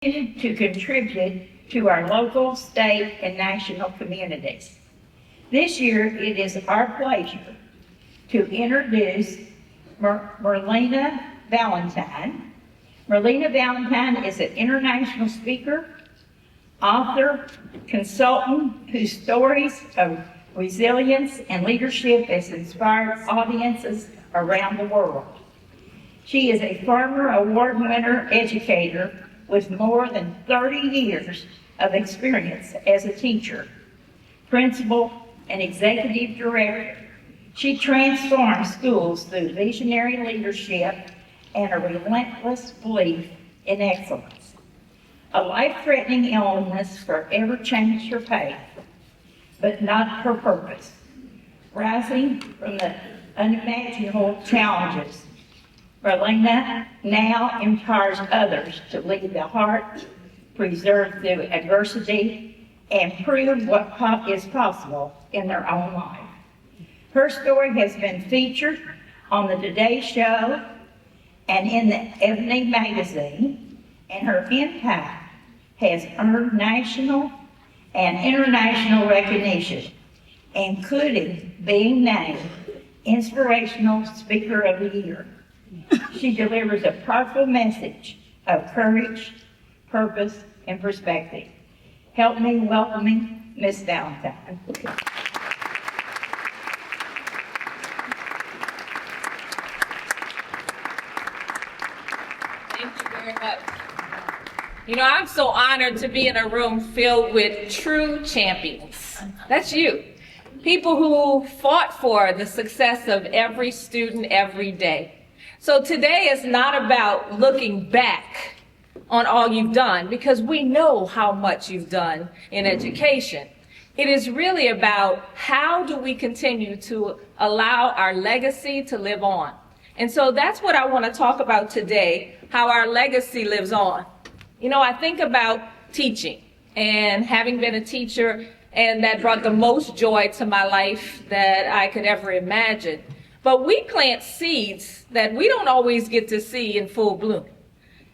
to contribute to our local, state, and national communities. This year, it is our pleasure to introduce Merlyna Valentine. Merlyna Valentine is an international speaker, author, consultant whose stories of resilience and leadership has inspired audiences around the world. She is a former award winner educator with more than 30 years of experience as a teacher, principal, and executive director. She transforms schools through visionary leadership and a relentless belief in excellence. A life-threatening illness forever changed her path, but not her purpose. Rising from the unimaginable challenges, Merlyna now empowers others to lead the heart, preserve through adversity, and prove what is possible in their own life. Her story has been featured on the Today Show and in the Evening Magazine, and her impact has earned national and international recognition, including being named Inspirational Speaker of the Year. She delivers a powerful message of courage, purpose, and perspective. Help me welcoming Miss Valentine. Thank you very much. You know, I'm so honored to be in a room filled with true champions. That's you. People who fought for the success of every student every day. So today is not about looking back on all you've done, because we know how much you've done in education. It is really about how do we continue to allow our legacy to live on. And so that's what I want to talk about today, how our legacy lives on. You know, I think about teaching and having been a teacher, and that brought the most joy to my life that I could ever imagine. But we plant seeds that we don't always get to see in full bloom.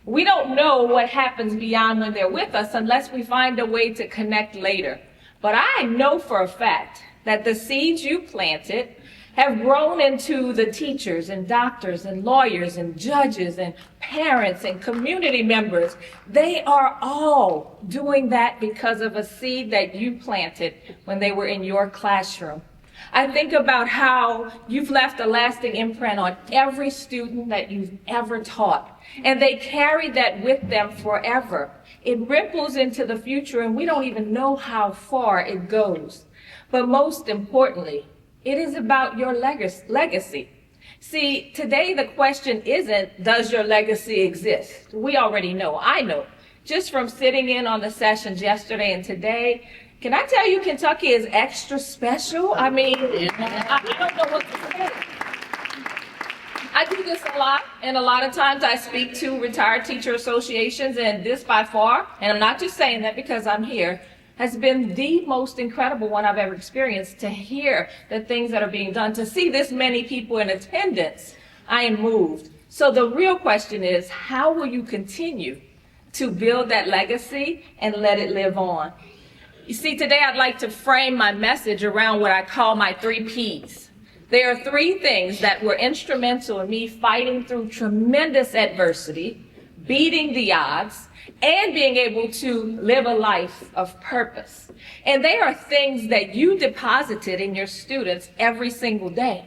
We don't know what happens beyond when they're with us unless we find a way to connect later. But I know for a fact that the seeds you planted have grown into the teachers and doctors and lawyers and judges and parents and community members. They are all doing that because of a seed that you planted when they were in your classroom. I think about how you've left a lasting imprint on every student that you've ever taught, and they carry that with them forever. It ripples into the future, and we don't even know how far it goes. But most importantly, it is about your legacy. See, today the question isn't, does your legacy exist? We already know. I know. Just from sitting in on the sessions yesterday and today, can I tell you Kentucky is extra special? I mean, I don't know what to say. I do this a lot, and a lot of times I speak to retired teacher associations, and this by far, and I'm not just saying that because I'm here, has been the most incredible one I've ever experienced. To hear the things that are being done, to see this many people in attendance, I am moved. So the real question is, how will you continue to build that legacy and let it live on? You see, today I'd like to frame my message around what I call my 3 Ps. There are 3 things that were instrumental in me fighting through tremendous adversity, beating the odds, and being able to live a life of purpose. And they are things that you deposited in your students every single day.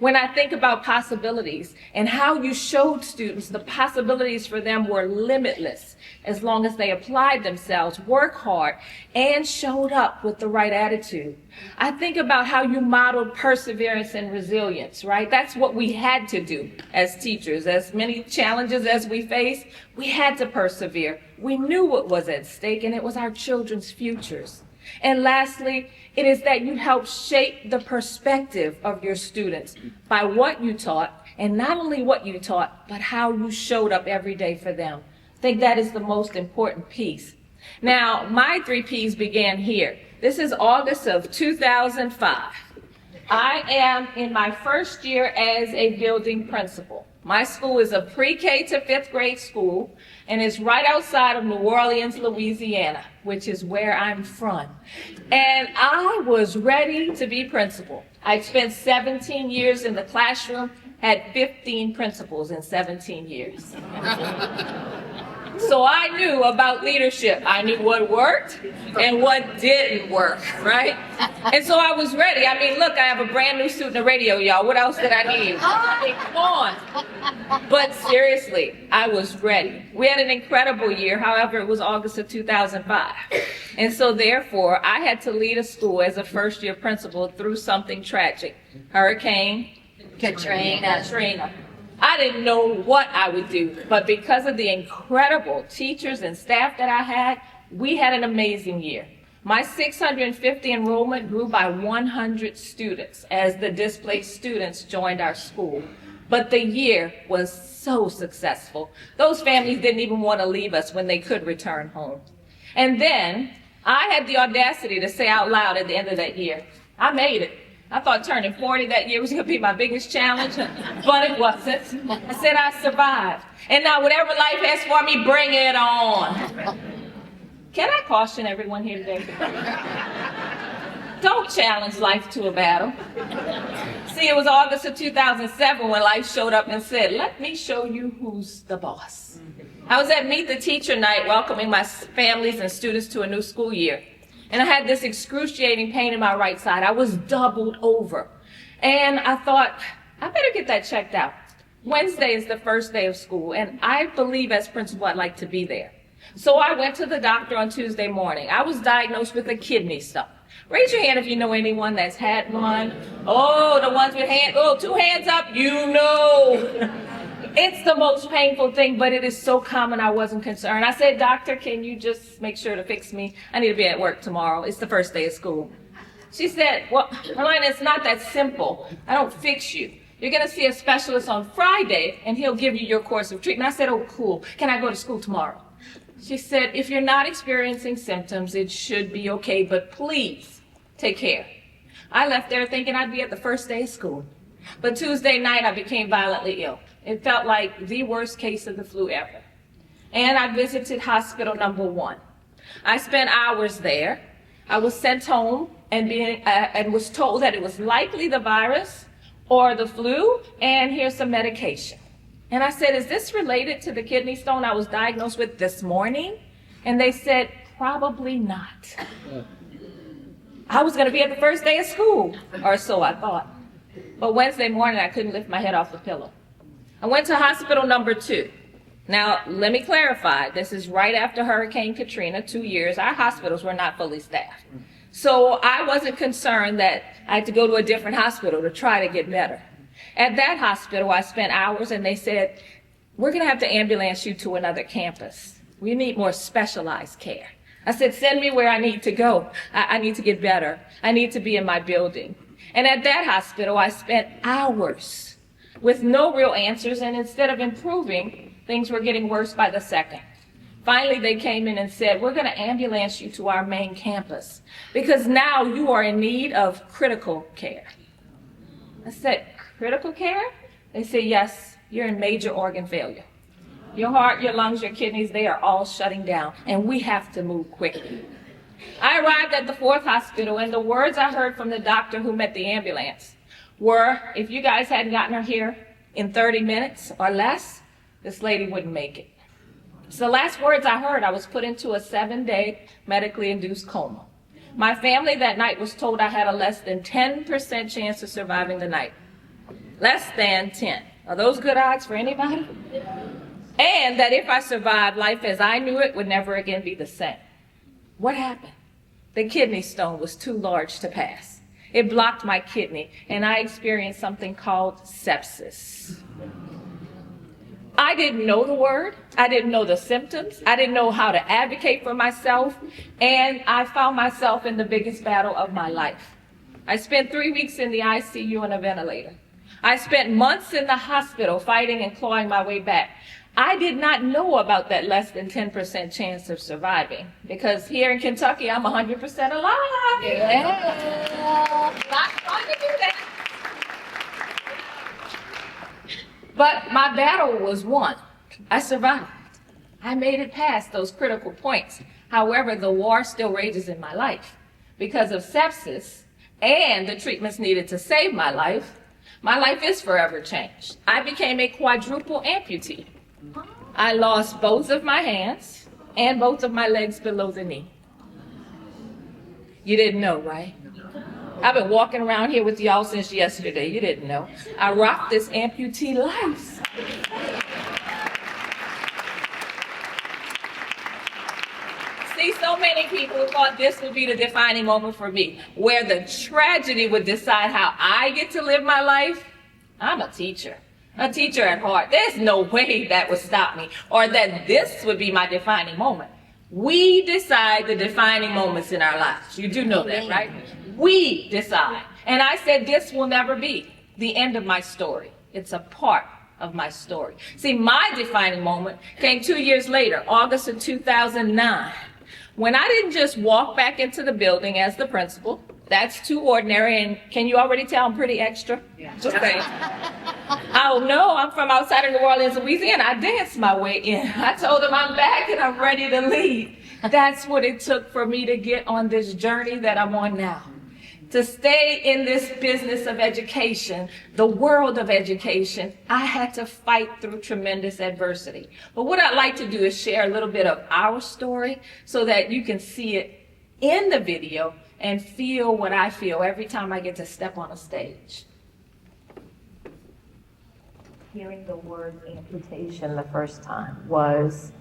When I think about possibilities and how you showed students the possibilities for them were limitless as long as they applied themselves, worked hard, and showed up with the right attitude. I think about how you modeled perseverance and resilience, right? That's what we had to do as teachers. As many challenges as we faced, we had to persevere. We knew what was at stake, and it was our children's futures. And lastly, it is that you help shape the perspective of your students by what you taught, and not only what you taught, but how you showed up every day for them. I think that is the most important piece. Now, my 3 Ps began here. This is August of 2005. I am in my first year as a building principal. My school is a pre-K to 5th grade school and is right outside of New Orleans, Louisiana, which is where I'm from. And I was ready to be principal. I spent 17 years in the classroom, had 15 principals in 17 years. So I knew about leadership. I knew what worked and what didn't work, right? And so I was ready. I mean, look, I have a brand new suit and a radio, y'all. What else did I need? I mean, come on. But seriously, I was ready. We had an incredible year. However, it was August of 2005. And so therefore, I had to lead a school as a first-year principal through something tragic. Hurricane Katrina. I didn't know what I would do, but because of the incredible teachers and staff that I had, we had an amazing year. My 650 enrollment grew by 100 students as the displaced students joined our school. But the year was so successful. Those families didn't even want to leave us when they could return home. And then I had the audacity to say out loud at the end of that year, I made it. I thought turning 40 that year was going to be my biggest challenge, but it wasn't. I said I survived. And now whatever life has for me, bring it on. Can I caution everyone here today? Don't challenge life to a battle. See, it was August of 2007 when life showed up and said, let me show you who's the boss. I was at Meet the Teacher night welcoming my families and students to a new school year. And I had this excruciating pain in my right side. I was doubled over. And I thought, I better get that checked out. Wednesday is the first day of school, and I believe as principal I'd like to be there. So I went to the doctor on Tuesday morning. I was diagnosed with a kidney stone. Raise your hand if you know anyone that's had one. Oh, the ones with two hands up, you know. It's the most painful thing, but it is so common I wasn't concerned. I said, doctor, can you just make sure to fix me? I need to be at work tomorrow. It's the first day of school. She said, well, Merlyna, it's not that simple. I don't fix you. You're going to see a specialist on Friday, and he'll give you your course of treatment. I said, oh, cool. Can I go to school tomorrow? She said, if you're not experiencing symptoms, it should be okay, but please take care. I left there thinking I'd be at the first day of school. But Tuesday night, I became violently ill. It felt like the worst case of the flu ever. And I visited hospital number 1. I spent hours there. I was sent home and was told that it was likely the virus or the flu, and here's some medication. And I said, is this related to the kidney stone I was diagnosed with this morning? And they said, probably not. I was going to be at the first day of school, or so I thought. But Wednesday morning, I couldn't lift my head off the pillow. I went to hospital number 2. Now, let me clarify. This is right after Hurricane Katrina, 2 years. Our hospitals were not fully staffed. So I wasn't concerned that I had to go to a different hospital to try to get better. At that hospital, I spent hours, and they said, we're going to have to ambulance you to another campus. We need more specialized care. I said, send me where I need to go. I need to get better. I need to be in my building. And at that hospital, I spent hours with no real answers, and instead of improving, things were getting worse by the second. Finally, they came in and said, we're going to ambulance you to our main campus because now you are in need of critical care. I said, critical care? They said, yes, you're in major organ failure. Your heart, your lungs, your kidneys, they are all shutting down, and we have to move quickly. I arrived at the 4th hospital, and the words I heard from the doctor who met the ambulance were, if you guys hadn't gotten her here in 30 minutes or less, this lady wouldn't make it. So the last words I heard, I was put into a 7-day medically induced coma. My family that night was told I had a less than 10% chance of surviving the night. Less than 10. Are those good odds for anybody? And that if I survived, life as I knew it would never again be the same. What happened? The kidney stone was too large to pass. It blocked my kidney, and I experienced something called sepsis. I didn't know the word. I didn't know the symptoms. I didn't know how to advocate for myself, and I found myself in the biggest battle of my life. I spent 3 weeks in the ICU on a ventilator. I spent months in the hospital fighting and clawing my way back. I did not know about that less than 10% chance of surviving because here in Kentucky, I'm 100% alive. Yeah. Not trying to do that. But my battle was won. I survived. I made it past those critical points. However, the war still rages in my life. Because of sepsis and the treatments needed to save my life is forever changed. I became a quadruple amputee. I lost both of my hands and both of my legs below the knee. You didn't know, right? I've been walking around here with y'all since yesterday. You didn't know. I rocked this amputee life. See, so many people thought this would be the defining moment for me, where the tragedy would decide how I get to live my life. I'm a teacher at heart. There's no way that would stop me, or that this would be my defining moment. We decide the defining moments in our lives. You do know that, right? We decide. And I said, this will never be the end of my story. It's a part of my story. See, my defining moment came 2 years later, August of 2009, when I didn't just walk back into the building as the principal. That's too ordinary, and can you already tell I'm pretty extra? Yeah. Just saying. Oh no, I'm from outside of New Orleans, Louisiana. I danced my way in. I told them I'm back and I'm ready to lead. That's what it took for me to get on this journey that I'm on now. To stay in this business of education, the world of education, I had to fight through tremendous adversity. But what I'd like to do is share a little bit of our story so that you can see it in the video and feel what I feel every time I get to step on a stage. Hearing the word amputation the first time was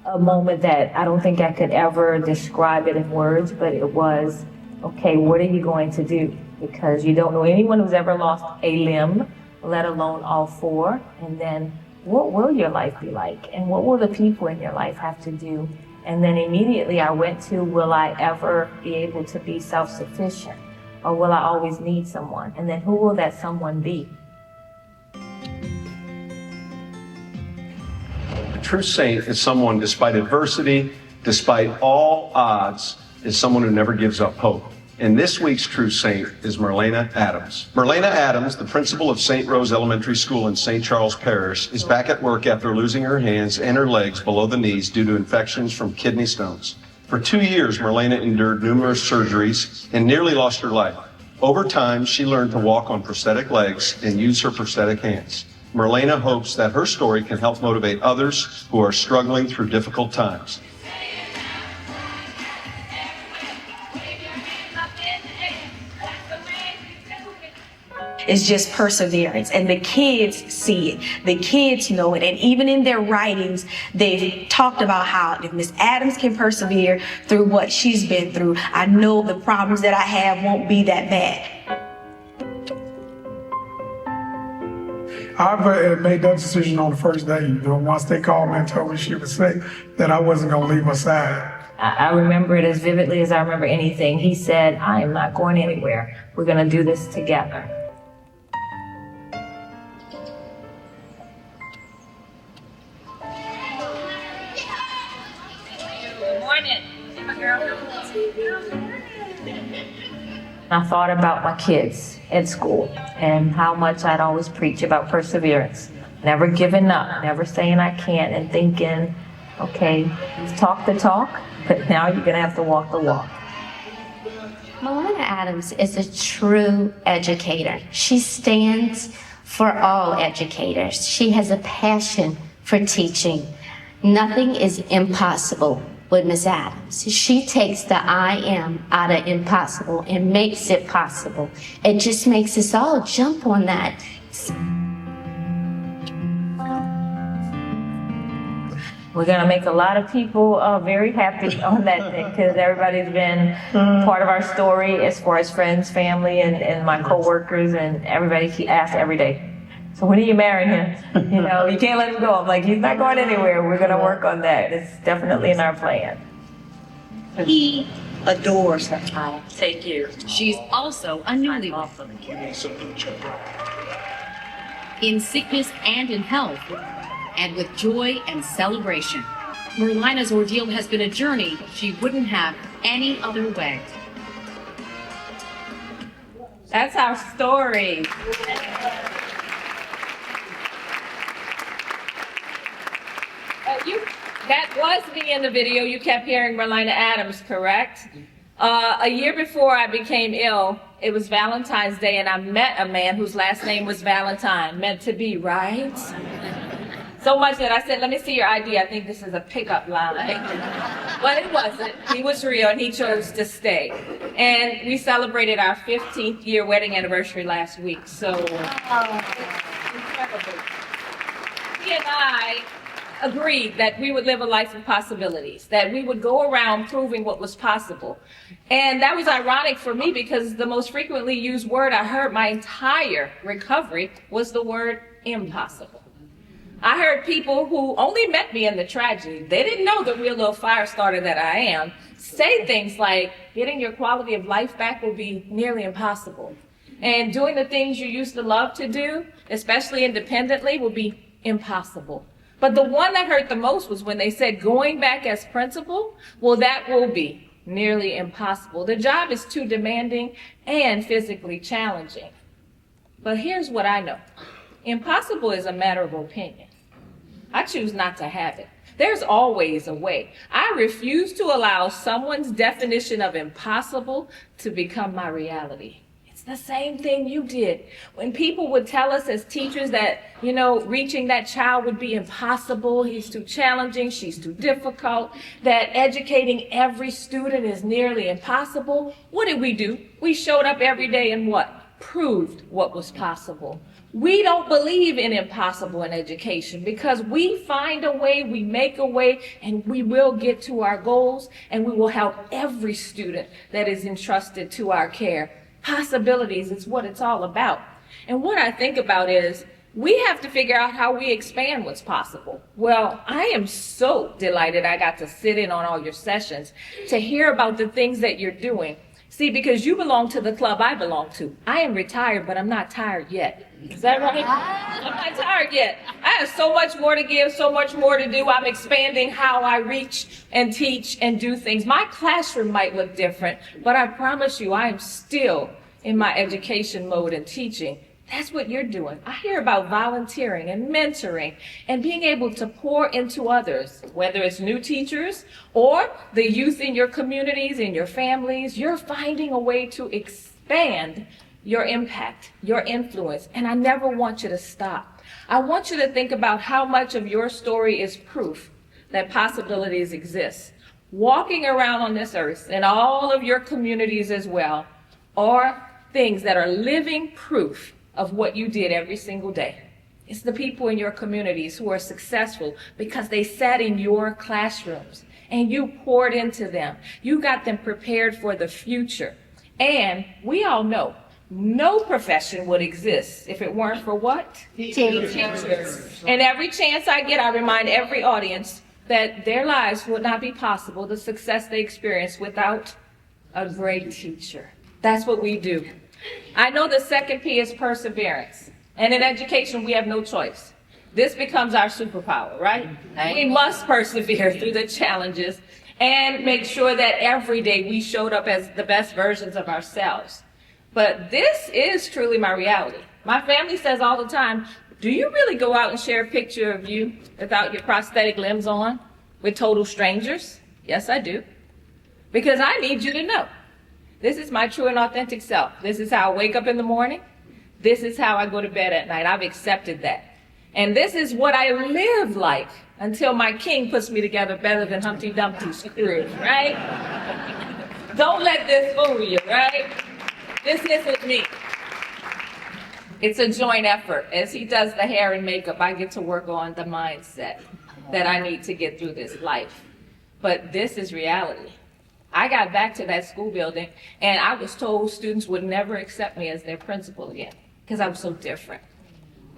a moment that I don't think I could ever describe it in words, but it was, okay, what are you going to do? Because you don't know anyone who's ever lost a limb, let alone all four. And then what will your life be like? And what will the people in your life have to do? And then immediately I went to, will I ever be able to be self-sufficient? Or will I always need someone? And then who will that someone be? A true saint is someone, despite adversity, despite all odds, is someone who never gives up hope. And this week's true saint is Merlyna Adams. Merlyna Adams, the principal of St. Rose Elementary School in St. Charles Parish, is back at work after losing her hands and her legs below the knees due to infections from kidney stones. For 2 years, Merlyna endured numerous surgeries and nearly lost her life. Over time, she learned to walk on prosthetic legs and use her prosthetic hands. Merlyna hopes that her story can help motivate others who are struggling through difficult times. It's just perseverance, and the kids see it. The kids know it, and even in their writings, they've talked about how if Miss Adams can persevere through what she's been through, I know the problems that I have won't be that bad. I made that decision on the first day. Once they called me and told me she was sick, that I wasn't going to leave her side. I remember it as vividly as I remember anything. He said, I am not going anywhere. We're going to do this together. I thought about my kids at school and how much I'd always preach about perseverance, never giving up, never saying I can't, and thinking, okay, you've talked the talk, but now you're gonna have to walk the walk. Merlyna Adams is a true educator. She stands for all educators. She has a passion for teaching. Nothing is impossible with Miss Adams. She takes the I am out of impossible and makes it possible. It just makes us all jump on that. We're gonna make a lot of people very happy on that day, because everybody's been part of our story as far as friends, family, and my co-workers, and everybody asks every day, so when are you marrying him? You can't let him go. I'm like, he's not going anywhere. We're gonna work on that. It's definitely in our plan. He adores her. Thank you. She's also a newlywed. In sickness and in health, and with joy and celebration. Merlyna's ordeal has been a journey she wouldn't have any other way. That's our story. That was me in the video. You kept hearing Merlyna Adams, correct? A year before I became ill, it was Valentine's Day, and I met a man whose last name was Valentine. Meant to be, right? So much that I said, let me see your ID. I think this is a pickup line. But it wasn't. He was real, and he chose to stay. And we celebrated our 15th year wedding anniversary last week. So, incredible. He and I agreed that we would live a life of possibilities, that we would go around proving what was possible. And that was ironic for me because the most frequently used word I heard my entire recovery was the word impossible. I heard people who only met me in the tragedy, they didn't know the real little fire starter that I am, say things like, getting your quality of life back will be nearly impossible. And doing the things you used to love to do, especially independently, will be impossible. But the one that hurt the most was when they said going back as principal, well, that will be nearly impossible. The job is too demanding and physically challenging. But here's what I know. Impossible is a matter of opinion. I choose not to have it. There's always a way. I refuse to allow someone's definition of impossible to become my reality. It's the same thing you did. When people would tell us as teachers that, reaching that child would be impossible, he's too challenging, she's too difficult, that educating every student is nearly impossible, what did we do? We showed up every day and what? Proved what was possible. We don't believe in impossible in education because we find a way, we make a way, and we will get to our goals, and we will help every student that is entrusted to our care. Possibilities is what it's all about. And what I think about is we have to figure out how we expand what's possible. Well, I am so delighted I got to sit in on all your sessions to hear about the things that you're doing. See, because you belong to the club I belong to. I am retired, but I'm not tired yet. Is that right? I'm not tired yet. I have so much more to give, so much more to do. I'm expanding how I reach and teach and do things. My classroom might look different, but I promise you I am still in my education mode and teaching. That's what you're doing. I hear about volunteering and mentoring and being able to pour into others, whether it's new teachers or the youth in your communities, in your families. You're finding a way to expand your impact, your influence, and I never want you to stop. I want you to think about how much of your story is proof that possibilities exist. Walking around on this earth and all of your communities as well are things that are living proof of what you did every single day. It's the people in your communities who are successful because they sat in your classrooms and you poured into them. You got them prepared for the future. And we all know no profession would exist if it weren't for what? Teachers. And every chance I get, I remind every audience that their lives would not be possible, the success they experience, without a great teacher. That's what we do. I know the second P is perseverance. And in education, we have no choice. This becomes our superpower, right? We must persevere through the challenges and make sure that every day we showed up as the best versions of ourselves. But this is truly my reality. My family says all the time, do you really go out and share a picture of you without your prosthetic limbs on with total strangers? Yes, I do. Because I need you to know. This is my true and authentic self. This is how I wake up in the morning. This is how I go to bed at night. I've accepted that. And this is what I live like until my king puts me together better than Humpty Dumpty's crew, right? Don't let this fool you, right? This isn't me. It's a joint effort. As he does the hair and makeup, I get to work on the mindset that I need to get through this life. But this is reality. I got back to that school building and I was told students would never accept me as their principal again because I was so different.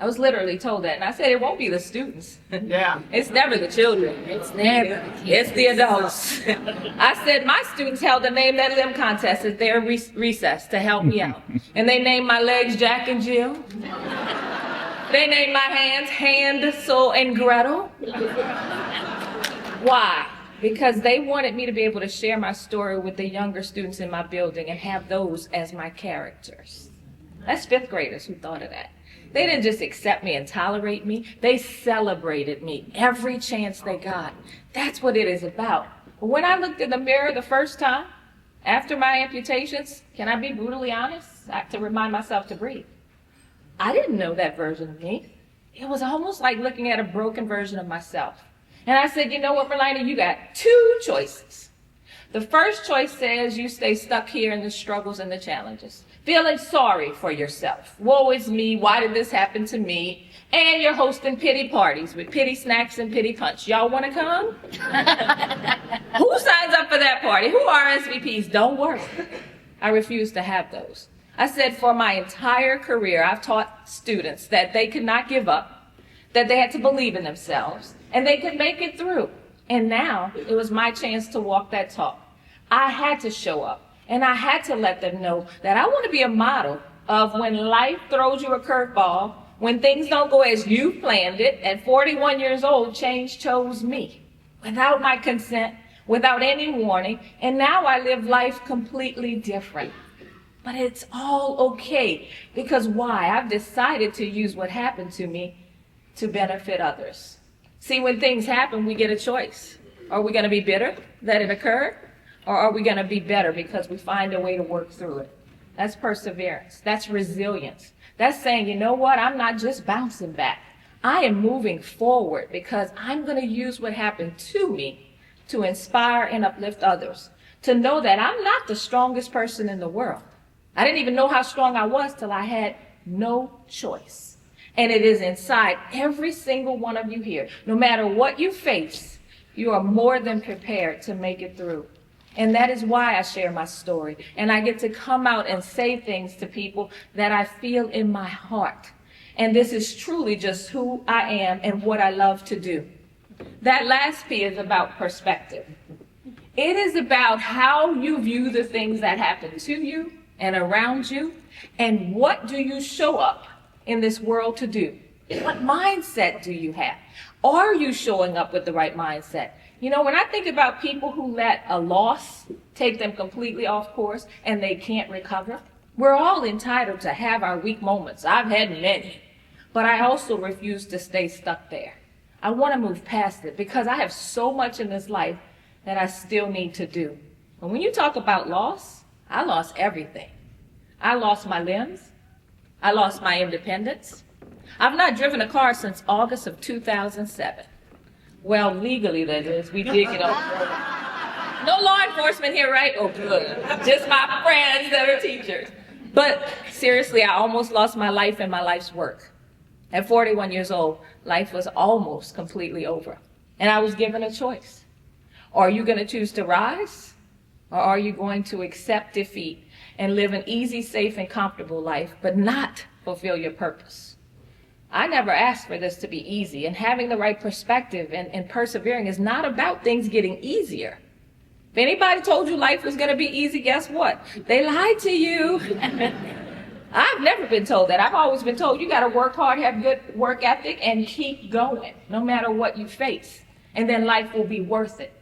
I was literally told that, and I said, it won't be the students. Yeah. It's never the children. It's never. It's the adults. I said, my students held a Name That Limb contest at their recess to help me out. And they named my legs Jack and Jill. They named my hands Hansel and Gretel. Why? Because they wanted me to be able to share my story with the younger students in my building and have those as my characters. That's fifth graders who thought of that. They didn't just accept me and tolerate me. They celebrated me every chance they got. That's what it is about. But when I looked in the mirror the first time, after my amputations, can I be brutally honest? I have to remind myself to breathe. I didn't know that version of me. It was almost like looking at a broken version of myself. And I said, you know what, Merlyna, you got two choices. The first choice says you stay stuck here in the struggles and the challenges, feeling sorry for yourself. Woe is me, why did this happen to me? And you're hosting pity parties with pity snacks and pity punch. Y'all want to come? Who signs up for that party? Who RSVPs? Don't worry. I refuse to have those. I said for my entire career, I've taught students that they could not give up, that they had to believe in themselves, and they could make it through. And now it was my chance to walk that talk. I had to show up, and I had to let them know that I want to be a model of when life throws you a curveball, when things don't go as you planned it. At 41 years old, change chose me without my consent, without any warning, and now I live life completely different. But it's all okay, because why? I've decided to use what happened to me to benefit others. See, when things happen, we get a choice. Are we going to be bitter that it occurred? Or are we going to be better because we find a way to work through it? That's perseverance. That's resilience. That's saying, you know what? I'm not just bouncing back. I am moving forward because I'm going to use what happened to me to inspire and uplift others, to know that I'm not the strongest person in the world. I didn't even know how strong I was till I had no choice. And it is inside every single one of you here. No matter what you face, you are more than prepared to make it through. And that is why I share my story. And I get to come out and say things to people that I feel in my heart. And this is truly just who I am and what I love to do. That last P is about perspective. It is about how you view the things that happen to you and around you, and what do you show up in this world to do? What mindset do you have? Are you showing up with the right mindset? You know, when I think about people who let a loss take them completely off course and they can't recover, we're all entitled to have our weak moments. I've had many, but I also refuse to stay stuck there. I want to move past it because I have so much in this life that I still need to do. And when you talk about loss, I lost everything. I lost my limbs. I lost my independence. I've not driven a car since August of 2007. Well, legally that is. We did get on the road. No law enforcement here, right? Oh, good. Just my friends that are teachers. But seriously, I almost lost my life and my life's work. At 41 years old, life was almost completely over. And I was given a choice. Are you going to choose to rise? Or are you going to accept defeat and live an easy, safe, and comfortable life, but not fulfill your purpose? I never asked for this to be easy, and having the right perspective and persevering is not about things getting easier. If anybody told you life was going to be easy, guess what? They lied to you. I've never been told that. I've always been told you got to work hard, have good work ethic, and keep going, no matter what you face. And then life will be worth it.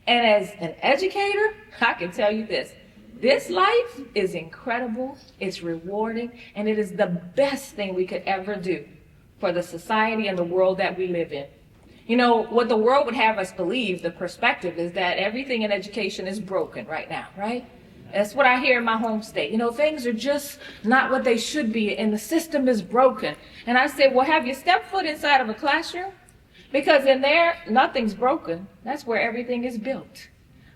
And as an educator, I can tell you this. This life is incredible, it's rewarding, and it is the best thing we could ever do for the society and the world that we live in. You know, what the world would have us believe, the perspective, is that everything in education is broken right now, right? That's what I hear in my home state. You know, things are just not what they should be, and the system is broken. And I say, well, have you stepped foot inside of a classroom? Because in there, nothing's broken. That's where everything is built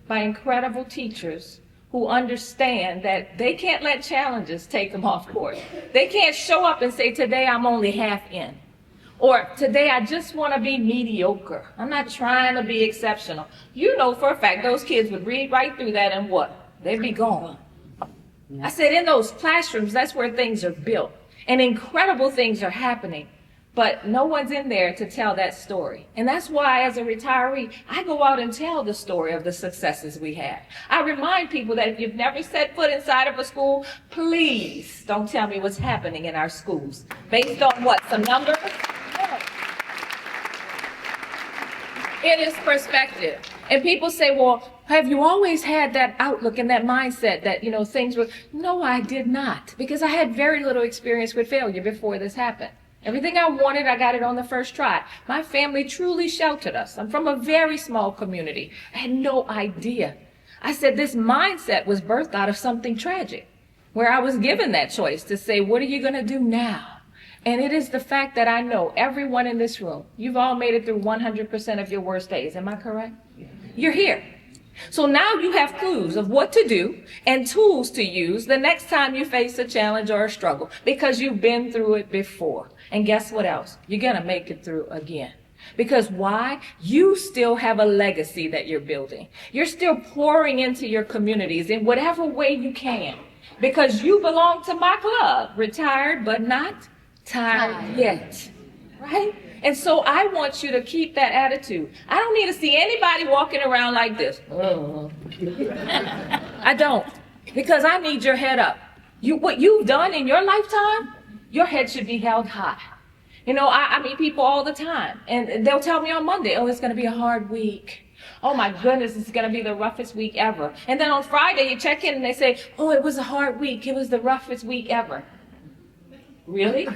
by incredible teachers who understand that they can't let challenges take them off course. They can't show up and say, today I'm only half in. Or today I just want to be mediocre. I'm not trying to be exceptional. You know for a fact those kids would read right through that and what? They'd be gone. I said in those classrooms, that's where things are built. And incredible things are happening. But no one's in there to tell that story. And that's why, as a retiree, I go out and tell the story of the successes we have. I remind people that if you've never set foot inside of a school, please don't tell me what's happening in our schools. Based on what? Some numbers? No. It is perspective. And people say, well, have you always had that outlook and that mindset that, you know, things were... No, I did not. Because I had very little experience with failure before this happened. Everything I wanted, I got it on the first try. My family truly sheltered us. I'm from a very small community. I had no idea. I said this mindset was birthed out of something tragic, where I was given that choice to say, what are you going to do now? And it is the fact that I know everyone in this room, you've all made it through 100% of your worst days. Am I correct? You're here. So now you have clues of what to do and tools to use the next time you face a challenge or a struggle, because you've been through it before. And guess what else? You're going to make it through again. Because why? You still have a legacy that you're building. You're still pouring into your communities in whatever way you can, because you belong to my club, retired but not tired yet, right? And so I want you to keep that attitude. I don't need to see anybody walking around like this. I don't, because I need your head up. What you've done in your lifetime, your head should be held high. You know, I meet people all the time, and they'll tell me on Monday, oh, it's going to be a hard week. Oh my goodness, it's going to be the roughest week ever. And then on Friday, you check in and they say, oh, it was a hard week. It was the roughest week ever. Really?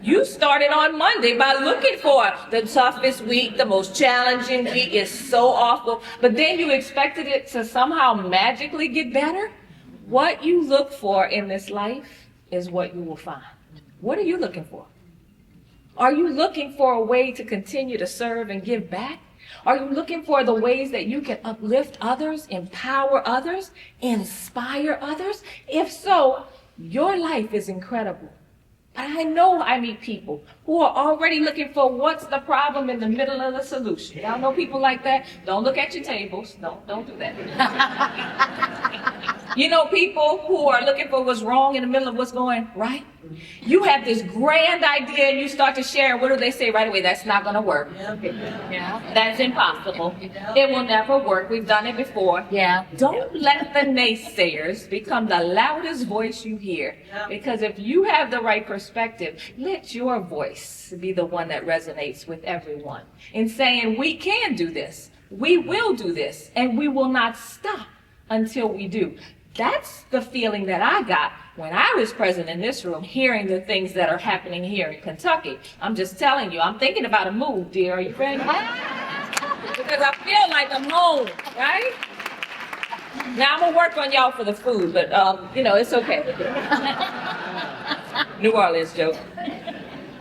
You started on Monday by looking for the toughest week, the most challenging week. It's so awful. But then you expected it to somehow magically get better? What you look for in this life is what you will find. What are you looking for? Are you looking for a way to continue to serve and give back? Are you looking for the ways that you can uplift others, empower others, inspire others? If so, your life is incredible. But I know I meet people who are already looking for what's the problem in the middle of the solution. Y'all know people like that? Don't look at your tables. No, don't do that. You know people who are looking for what's wrong in the middle of what's going right? You have this grand idea and you start to share. What do they say right away? That's not going to work. Yeah, that's impossible. It will never work. We've done it before. Yeah. Don't let the naysayers become the loudest voice you hear. Because if you have the right perspective, let your voice be the one that resonates with everyone in saying, we can do this. We will do this. And we will not stop until we do. That's the feeling that I got when I was present in this room, hearing the things that are happening here in Kentucky. I'm just telling you, I'm thinking about a move, dear. Are you ready? Because I feel like I'm home, right? Now, I'm going to work on y'all for the food, but, it's okay. New Orleans joke.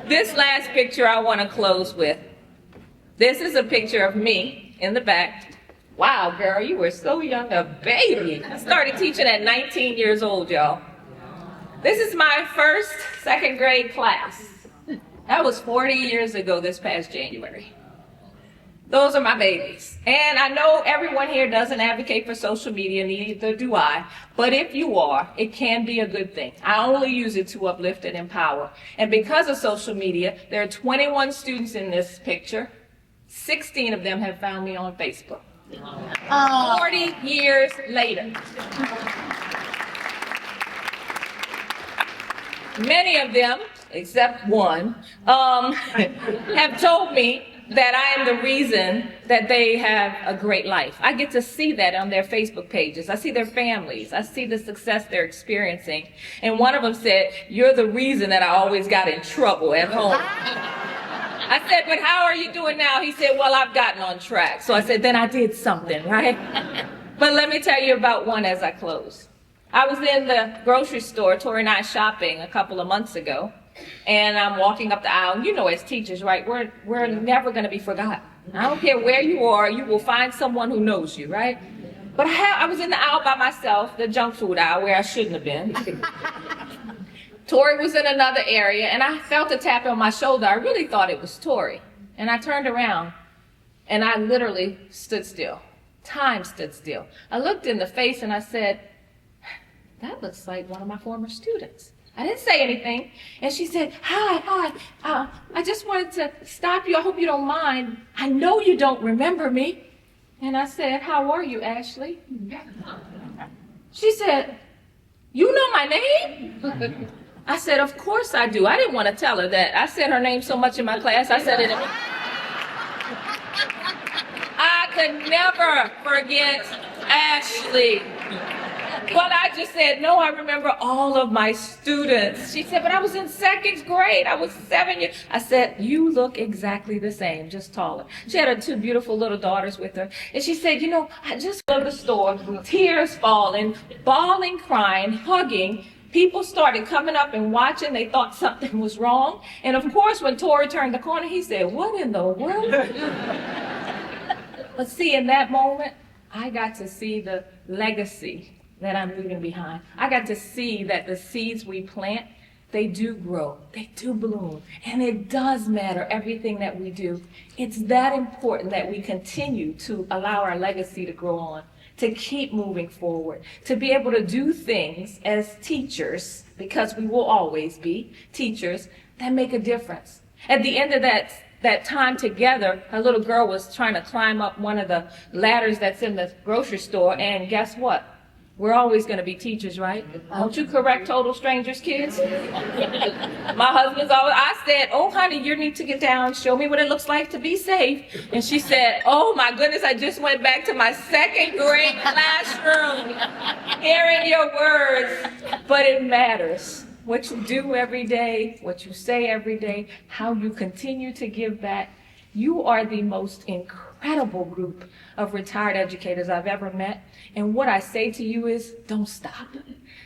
This last picture I want to close with. This is a picture of me in the back. Wow, girl, you were so young, a baby. I started teaching at 19 years old, y'all. This is my first second grade class. That was 40 years ago this past January. Those are my babies. And I know everyone here doesn't advocate for social media, neither do I. But if you are, it can be a good thing. I only use it to uplift and empower. And because of social media, there are 21 students in this picture. 16 of them have found me on Facebook. 40 years later. Many of them, except one, have told me that I am the reason that they have a great life. I get to see that on their Facebook pages. I see their families. I see the success they're experiencing. And one of them said, you're the reason that I always got in trouble at home. I said, but how are you doing now? He said, well, I've gotten on track. So I said, then I did something, right? But let me tell you about one as I close. I was in the grocery store, Tori and I shopping a couple of months ago, and I'm walking up the aisle. You know, as teachers, right, we're never going to be forgotten. I don't care where you are, you will find someone who knows you, right? But I was in the aisle by myself, the junk food aisle, where I shouldn't have been. Tori was in another area, and I felt a tap on my shoulder. I really thought it was Tori. And I turned around, and I literally stood still. Time stood still. I looked in the face, and I said, that looks like one of my former students. I didn't say anything. And she said, hi. I just wanted to stop you. I hope you don't mind. I know you don't remember me. And I said, how are you, Ashley? She said, you know my name? I said, of course I do. I didn't want to tell her that. I said her name so much in my class, I said it. I could never forget Ashley. Well, I just said, no, I remember all of my students. She said, but I was in second grade. I was 7 years. I said, you look exactly the same, just taller. She had her 2 beautiful little daughters with her. And she said, you know, I just go to the store, tears falling, bawling, crying, hugging. People started coming up and watching. They thought something was wrong. And of course, when Tori turned the corner, he said, what in the world? But see, in that moment, I got to see the legacy that I'm leaving behind. I got to see that the seeds we plant, they do grow, they do bloom, and it does matter, everything that we do. It's that important that we continue to allow our legacy to grow on, to keep moving forward, to be able to do things as teachers, because we will always be teachers, that make a difference. At the end of that time together, a little girl was trying to climb up one of the ladders that's in the grocery store, and guess what? We're always going to be teachers, right? Don't you correct total strangers, kids? My husband's always, I said, oh, honey, you need to get down. Show me what it looks like to be safe. And she said, oh, my goodness, I just went back to my second grade classroom hearing your words. But it matters. What you do every day, what you say every day, how you continue to give back. You are the most incredible group of retired educators I've ever met. And what I say to you is, don't stop.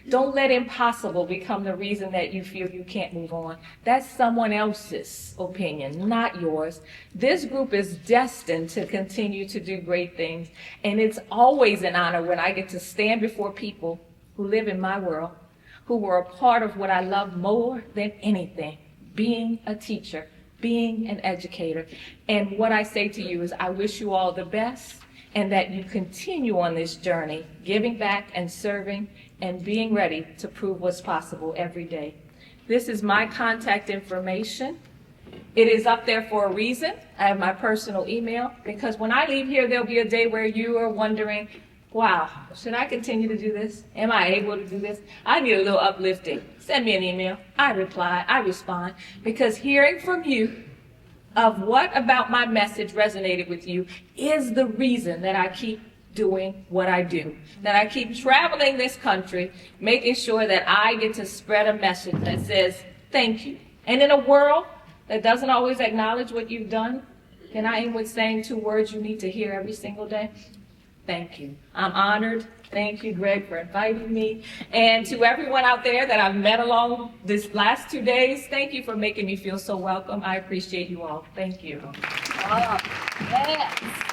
Don't let impossible become the reason that you feel you can't move on. That's someone else's opinion, not yours. This group is destined to continue to do great things. And it's always an honor when I get to stand before people who live in my world, who were a part of what I love more than anything, being a teacher, being an educator. And what I say to you is I wish you all the best and that you continue on this journey, giving back and serving and being ready to prove what's possible every day. This is my contact information. It is up there for a reason. I have my personal email because when I leave here, there'll be a day where you are wondering, wow, should I continue to do this? Am I able to do this? I need a little uplifting. Send me an email. I reply, I respond, because hearing from you of what about my message resonated with you is the reason that I keep doing what I do, that I keep traveling this country, making sure that I get to spread a message that says, thank you. And in a world that doesn't always acknowledge what you've done, can I end with saying 2 words you need to hear every single day? Thank you. I'm honored. Thank you, Greg, for inviting me. And to everyone out there that I've met along this last 2 days, thank you for making me feel so welcome. I appreciate you all. Thank you. Yes.